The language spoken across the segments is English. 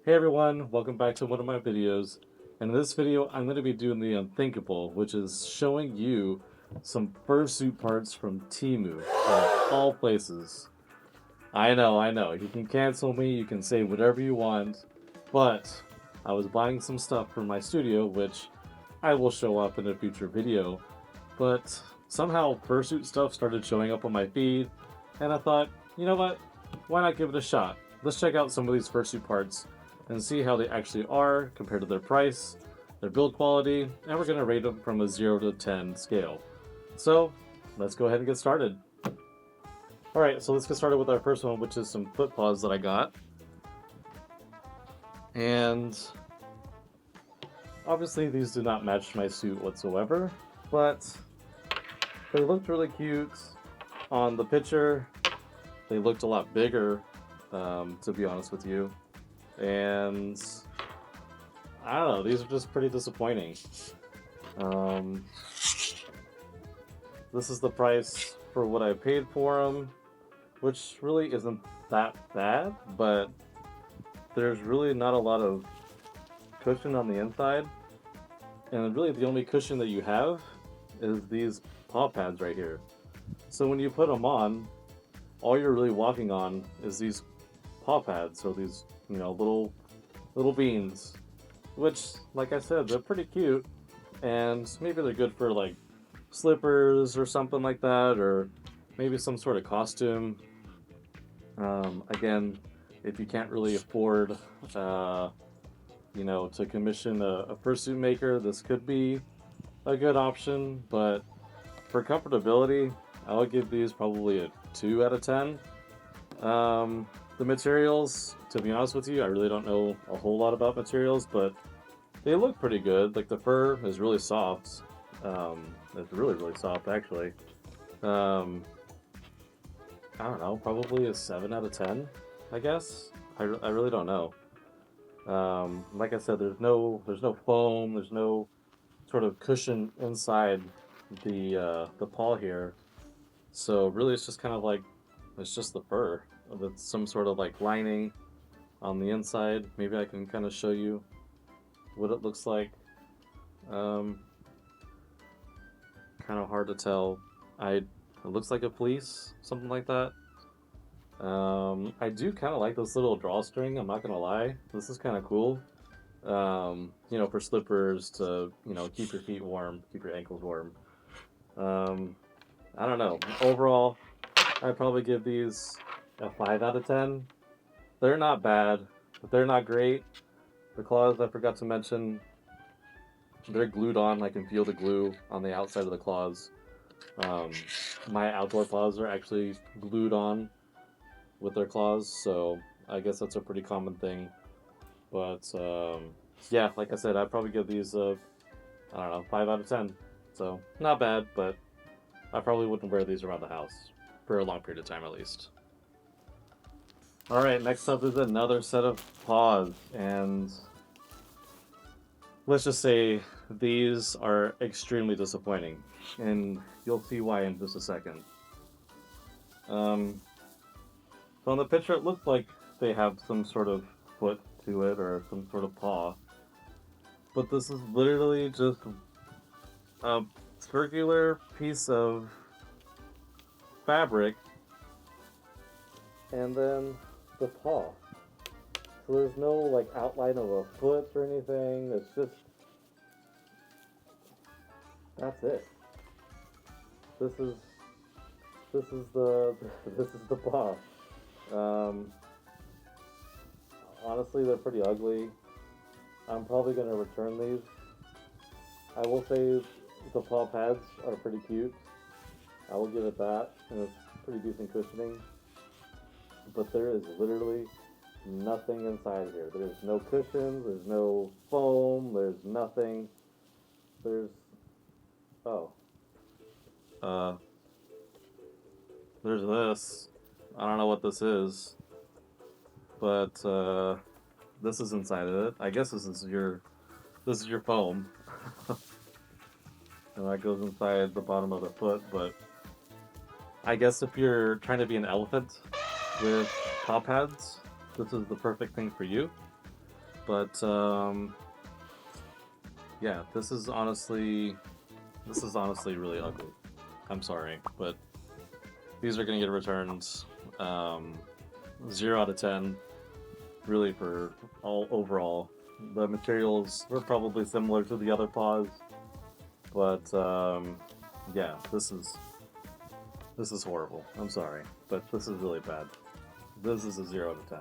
Hey everyone, welcome back to one of my videos. And in this video, I'm going to be doing the unthinkable, which is showing you some fursuit parts from TEMU, of all places. I know, you can cancel me, you can say whatever you want, but I was buying some stuff for my studio, which I will show up in a future video, but somehow fursuit stuff started showing up on my feed, and I thought, you know what, why not give it a shot? Let's check out some of these fursuit parts and see how they actually are compared to their price, their build quality, and we're going to rate them from a 0 to 10 scale. So, let's go ahead and get started. Alright, so let's get started with our first one, which is some foot paws that I got. And obviously these do not match my suit whatsoever, but they looked really cute on the picture. They looked a lot bigger, to be honest with you. And I don't know, these are just pretty disappointing. This is the price for what I paid for them, which really isn't that bad, but there's really not a lot of cushion on the inside. And really the only cushion that you have is these paw pads right here. So when you put them on, all you're really walking on is these paw pads, or these, little beans, which, like I said, they're pretty cute, and maybe they're good for like slippers or something like that, or maybe some sort of costume. Again, if you can't really afford, to commission a fursuit maker, this could be a good option, but for comfortability, I would give these probably a 2 out of 10. The materials, to be honest with you, I really don't know a whole lot about materials, but they look pretty good. Like the fur is really soft. It's really, really soft, actually. Um, I don't know, probably a 7 out of 10, I guess. I really don't know. Like I said, there's no foam, there's no sort of cushion inside the paw here. So really, it's just kind of like it's just the fur with some sort of like lining on the inside. Maybe I can kind of show you what it looks like. Um, Kind of hard to tell. It looks like a fleece, something like that. I do kind of like this little drawstring. I'm not gonna lie. This is kind of cool. For slippers to keep your feet warm, keep your ankles warm. I don't know. Overall, I'd probably give these a 5 out of 10. They're not bad, but they're not great. The claws, I forgot to mention, they're glued on. I can feel the glue on the outside of the claws. My outdoor claws are actually glued on with their claws, so I guess that's a pretty common thing. But yeah, like I said, I'd probably give these I don't know, 5 out of 10. So not bad, but I probably wouldn't wear these around the house for a long period of time at least. Alright, next up is another set of paws, and let's just say these are extremely disappointing, and you'll see why in just a second. So in the picture it looks like they have some sort of foot to it, or some sort of paw, but this is literally just a circular piece of fabric and then the paw. So there's no like outline of a foot or anything. It's just that's it. This is the this is the paw. Honestly, they're pretty ugly. I'm probably gonna return these. I will say the paw pads are pretty cute. I will give it that, and it's pretty decent cushioning. But there is literally nothing inside here. There's no cushions, there's no foam, there's nothing. There's uh there's this. I don't know what this is, but this is inside of it. I guess this is your foam. And that goes inside the bottom of the foot, but I guess if you're trying to be an elephant with paw pads, this is the perfect thing for you. But yeah, this is honestly really ugly. I'm sorry, but these are gonna get returned. 0 out of 10, really, for all overall. The materials were probably similar to the other paws, but yeah, this is horrible. I'm sorry, but this is really bad. This is a 0 out of 10.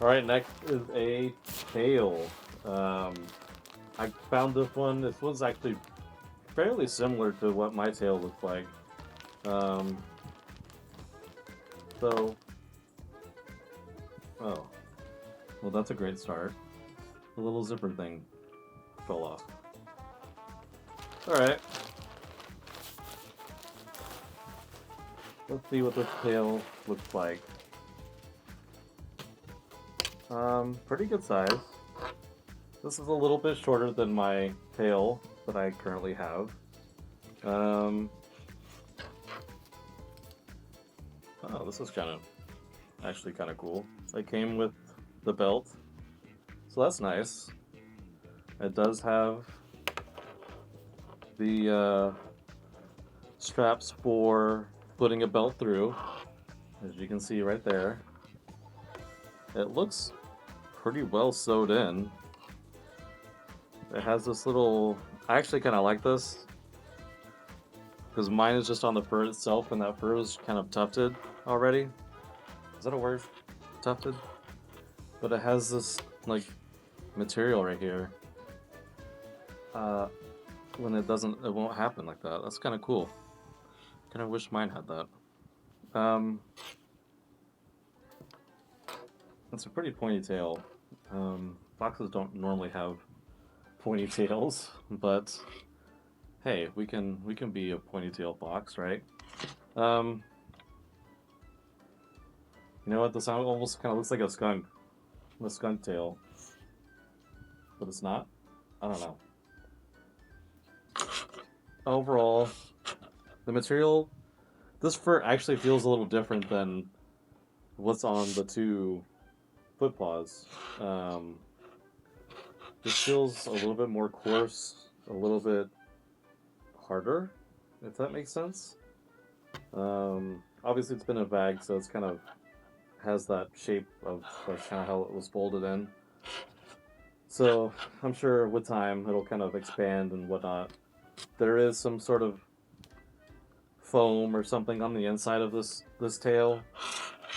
All right, next is a tail. I found this one. This one's actually fairly similar to what my tail looks like. So, oh, well, that's a great start. The little zipper thing fell off. All right. Let's see what this tail looks like. Pretty good size. This is a little bit shorter than my tail that I currently have. Oh, this is actually kind of cool. It came with the belt, so that's nice. It does have the straps for putting a belt through, as you can see right there. It looks pretty well sewed in. It has this little... I actually kind of like this, because mine is just on the fur itself, and that fur is kind of tufted already. Is that a word? Tufted? But it has this, like, material right here. When it won't happen like that. That's kind of cool. Kind of wish mine had that. It's a pretty pointy tail. Foxes don't normally have pointy tails, but hey, we can be a pointy tail fox, right? You know what? This almost kind of looks like a skunk tail, but it's not. I don't know. Overall, the material, this fur actually feels a little different than what's on the two foot paws. This feels a little bit more coarse, a little bit harder, if that makes sense. Obviously it's been a bag, so it's kind of has that shape of kind of how it was folded in. So I'm sure with time it'll kind of expand and whatnot. There is some sort of foam or something on the inside of this tail.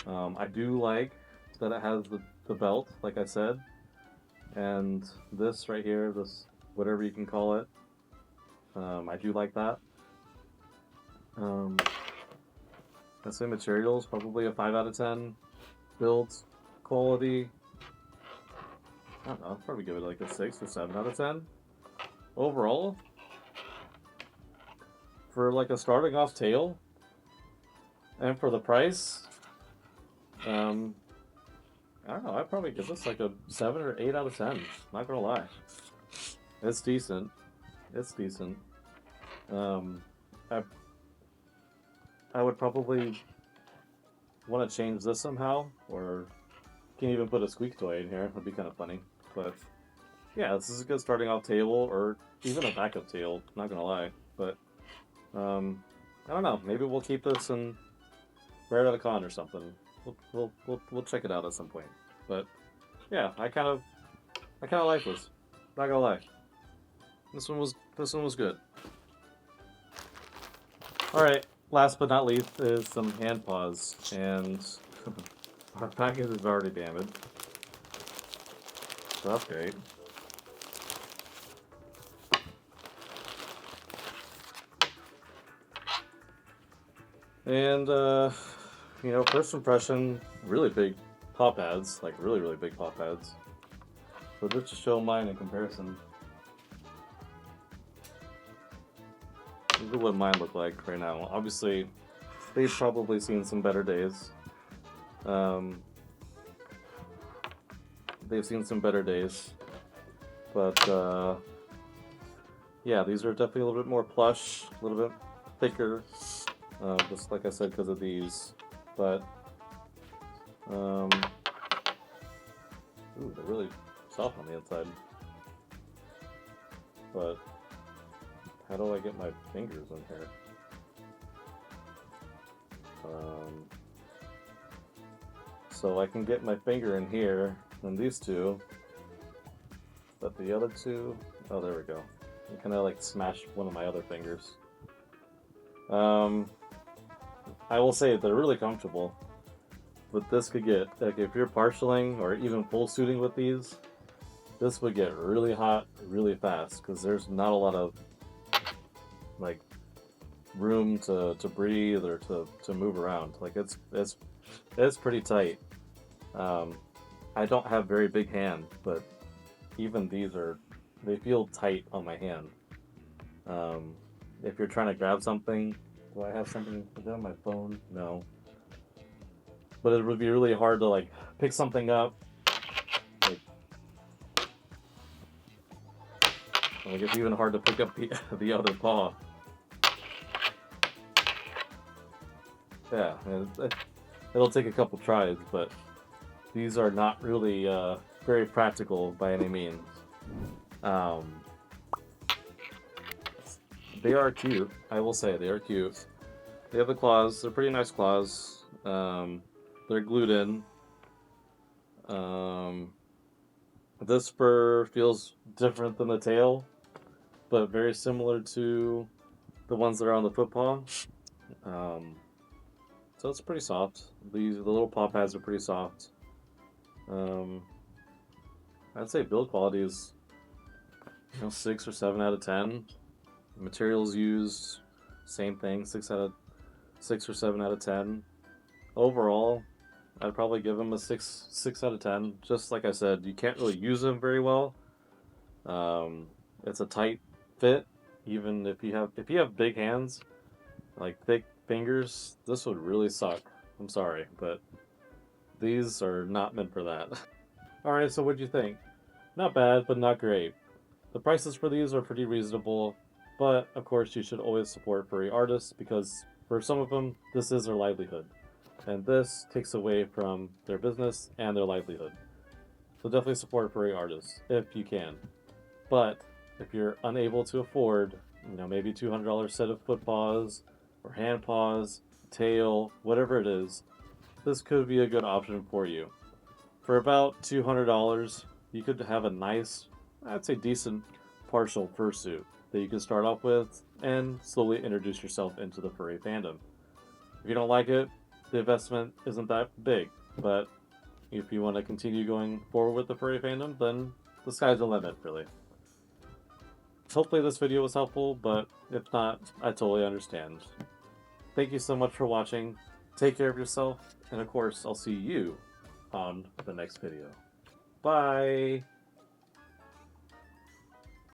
I do like that it has the belt, like I said, and this right here, this whatever you can call it. I do like that. I'd say materials probably a 5 out of 10. Build quality, I don't know, I'd probably give it like a 6 or 7 out of 10. Overall, for like a starting off tail, and for the price, I don't know, I'd probably give this like a 7 or 8 out of 10. Not gonna lie. It's decent. It's decent. I would probably want to change this somehow, or can even put a squeak toy in here. That'd be kind of funny. But yeah, this is a good starting off tail, or even a backup tail. Not gonna lie, but I don't know. Maybe we'll keep this and wear it at a con or something. We'll check it out at some point. But yeah, I kind of like this. Not gonna lie. This one was good. All right. Last but not least is some hand paws, and our package is already damaged. So that's great. And you know, first impression, really big paw pads, like really big paw pads. So just to show mine in comparison. This is what mine look like right now. Obviously, they've probably seen some better days. They've seen some better days. But, yeah, these are definitely a little bit more plush, a little bit thicker. Just like I said, because of these. But, Ooh, they're really soft on the inside. But how do I get my fingers in here? So I can get my finger in here, and these two. But the other two, oh, there we go. I kind of like smashed one of my other fingers. I will say they're really comfortable, but this could get, like, if you're partialing or even full suiting with these, this would get really hot really fast because there's not a lot of like room to breathe or to move around. Like it's pretty tight. I don't have very big hand, but even these they feel tight on my hand. If you're trying to grab something, do I have something? Is that on my phone? No. But it would be really hard to like pick something up. Like it's even hard to pick up the other paw. Yeah, it'll take a couple tries, but these are not really very practical by any means. They are cute, I will say, they are cute. They have the claws, they're pretty nice claws. They're glued in. This fur feels different than the tail, but very similar to the ones that are on the foot paw. So it's pretty soft. The little paw pads are pretty soft. I'd say build quality is 6 or 7 out of 10. Materials used, same thing, 6 or 7 out of 10. Overall, I'd probably give them a 6 out of 10. Just like I said, you can't really use them very well. It's a tight fit. Even if you have big hands, like thick fingers, this would really suck. I'm sorry, but these are not meant for that. Alright, so what'd you think? Not bad, but not great. The prices for these are pretty reasonable, but of course you should always support furry artists because for some of them, this is their livelihood. And this takes away from their business and their livelihood. So definitely support furry artists if you can. But if you're unable to afford, maybe $200 set of foot paws or hand paws, tail, whatever it is, this could be a good option for you. For about $200, you could have a nice, I'd say decent partial fursuit that you can start off with and slowly introduce yourself into the furry fandom. If you don't like it, the investment isn't that big, but if you want to continue going forward with the furry fandom, then the sky's the limit, really. Hopefully this video was helpful, but if not, I totally understand. Thank you so much for watching. Take care of yourself, and of course, I'll see you on the next video. Bye!